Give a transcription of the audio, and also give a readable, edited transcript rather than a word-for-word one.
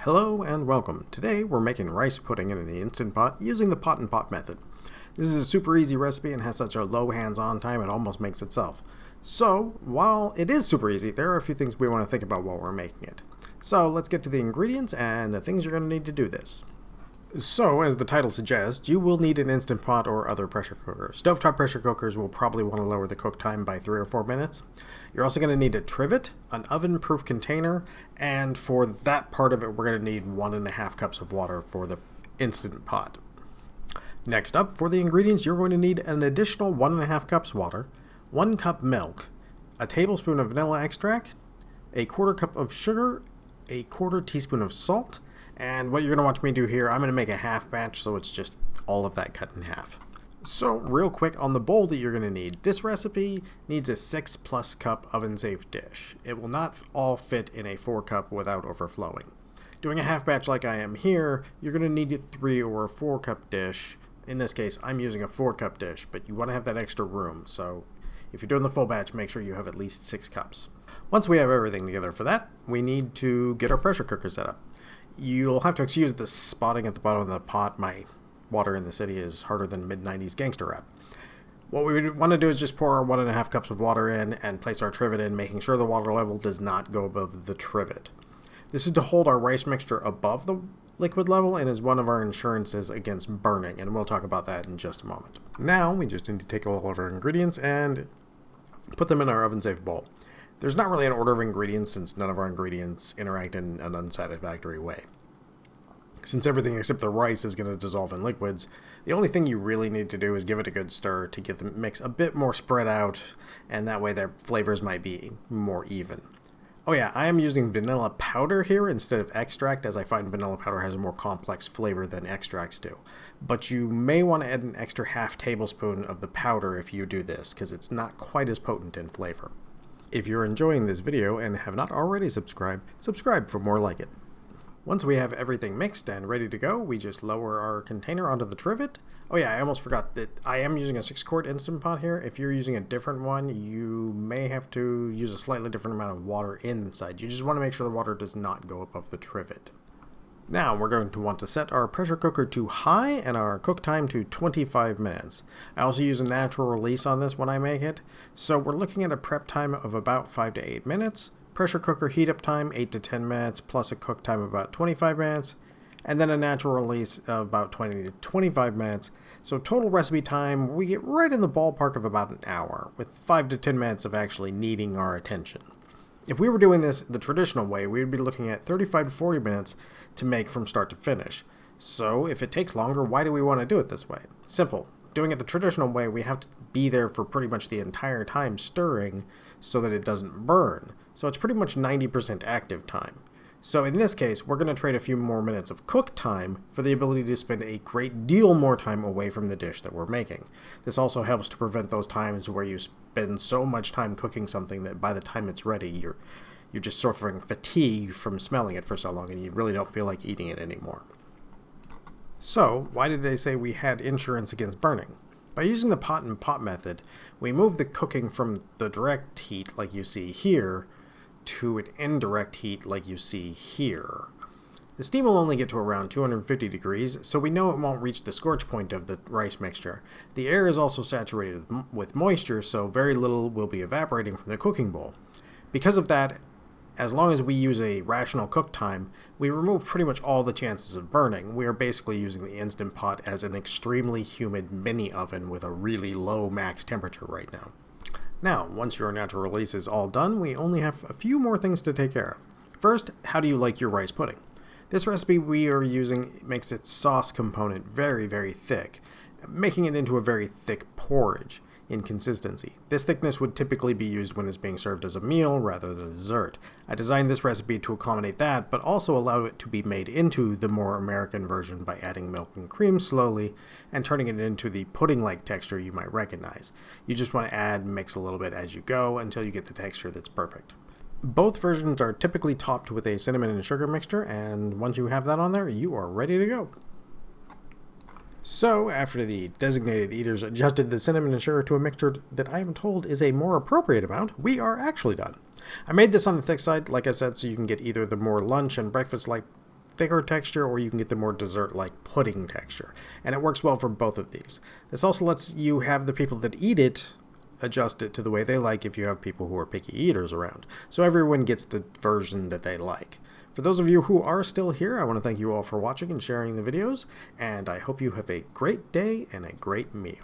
Hello and welcome. Today we're making rice pudding in the Instant Pot using the pot and pot method. This is a super easy recipe and has such a low hands-on time it almost makes itself. So while it is super easy, there are a few things we want to think about while we're making it. So let's get to the ingredients and the things you're going to need to do this. So, as the title suggests, you will need an Instant Pot or other pressure cooker. Stovetop pressure cookers will probably want to lower the cook time by 3 or 4 minutes. You're also going to need a trivet, an oven-proof container, and for that part of it, we're going to need 1.5 cups of water for the Instant Pot. Next up, for the ingredients, you're going to need an additional 1.5 cups water, 1 cup milk, a tablespoon of vanilla extract, a 1/4 cup of sugar, a 1/4 teaspoon of salt, and what you're going to watch me do here, I'm going to make a half batch, so it's just all of that cut in half. So real quick on the bowl that you're going to need, this recipe needs a 6+ cup oven-safe dish. It will not all fit in a 4 cup without overflowing. Doing a half batch like I am here, you're going to need a 3 or a 4 cup dish. In this case, I'm using a 4 cup dish, but you want to have that extra room, so if you're doing the full batch, make sure you have at least 6 cups. Once we have everything together for that, we need to get our pressure cooker set up. You'll have to excuse the spotting at the bottom of the pot. My water in the city is harder than mid-90s gangster rap. What we want to do is just pour our 1.5 cups of water in and place our trivet in, making sure the water level does not go above the trivet. This is to hold our rice mixture above the liquid level and is one of our insurances against burning, and we'll talk about that in just a moment. Now we just need to take all of our ingredients and put them in our oven-safe bowl. There's not really an order of ingredients since none of our ingredients interact in an unsatisfactory way. Since everything except the rice is going to dissolve in liquids, the only thing you really need to do is give it a good stir to get the mix a bit more spread out, and that way their flavors might be more even. Oh yeah, I am using vanilla powder here instead of extract, as I find vanilla powder has a more complex flavor than extracts do. But you may want to add an extra half tablespoon of the powder if you do this, because it's not quite as potent in flavor. If you're enjoying this video and have not already subscribed, subscribe for more like it. Once we have everything mixed and ready to go, we just lower our container onto the trivet. Oh yeah, I almost forgot that I am using a 6-quart Instant Pot here. If you're using a different one, you may have to use a slightly different amount of water inside. You just want to make sure the water does not go above the trivet. Now we're going to want to set our pressure cooker to high and our cook time to 25 minutes. I also use a natural release on this when I make it, so we're looking at a prep time of about 5 to 8 minutes, pressure cooker heat up time 8 to 10 minutes, plus a cook time of about 25 minutes, and then a natural release of about 20 to 25 minutes. So total recipe time, we get right in the ballpark of about an hour, with 5 to 10 minutes of actually needing our attention. If we were doing this the traditional way, we would be looking at 35 to 40 minutes to make from start to finish. So if it takes longer, why do we want to do it this way? Simple. Doing it the traditional way, we have to be there for pretty much the entire time stirring so that it doesn't burn. So it's pretty much 90% active time. So in this case, we're going to trade a few more minutes of cook time for the ability to spend a great deal more time away from the dish that we're making. This also helps to prevent those times where you spend so much time cooking something that by the time it's ready, you're just suffering fatigue from smelling it for so long and you really don't feel like eating it anymore. So, why did they say we had insurance against burning? By using the pot and pot method, we move the cooking from the direct heat, like you see here, to an indirect heat, like you see here. The steam will only get to around 250 degrees, so we know it won't reach the scorch point of the rice mixture. The air is also saturated with moisture, so very little will be evaporating from the cooking bowl. Because of that, as long as we use a rational cook time, we remove pretty much all the chances of burning. We are basically using the Instant Pot as an extremely humid mini oven with a really low max temperature right now. Now, once your natural release is all done, we only have a few more things to take care of. First, how do you like your rice pudding? This recipe we are using makes its sauce component very, very thick, making it into a very thick porridge in consistency. This thickness would typically be used when it's being served as a meal rather than a dessert. I designed this recipe to accommodate that, but also allow it to be made into the more American version by adding milk and cream slowly and turning it into the pudding-like texture you might recognize. You just want to add and mix a little bit as you go until you get the texture that's perfect. Both versions are typically topped with a cinnamon and sugar mixture, and once you have that on there, you are ready to go. So, after the designated eaters adjusted the cinnamon and sugar to a mixture that I am told is a more appropriate amount, we are actually done. I made this on the thick side, like I said, so you can get either the more lunch and breakfast-like thicker texture, or you can get the more dessert-like pudding texture. And it works well for both of these. This also lets you have the people that eat it adjust it to the way they like if you have people who are picky eaters around. So everyone gets the version that they like. For those of you who are still here, I want to thank you all for watching and sharing the videos, and I hope you have a great day and a great meal.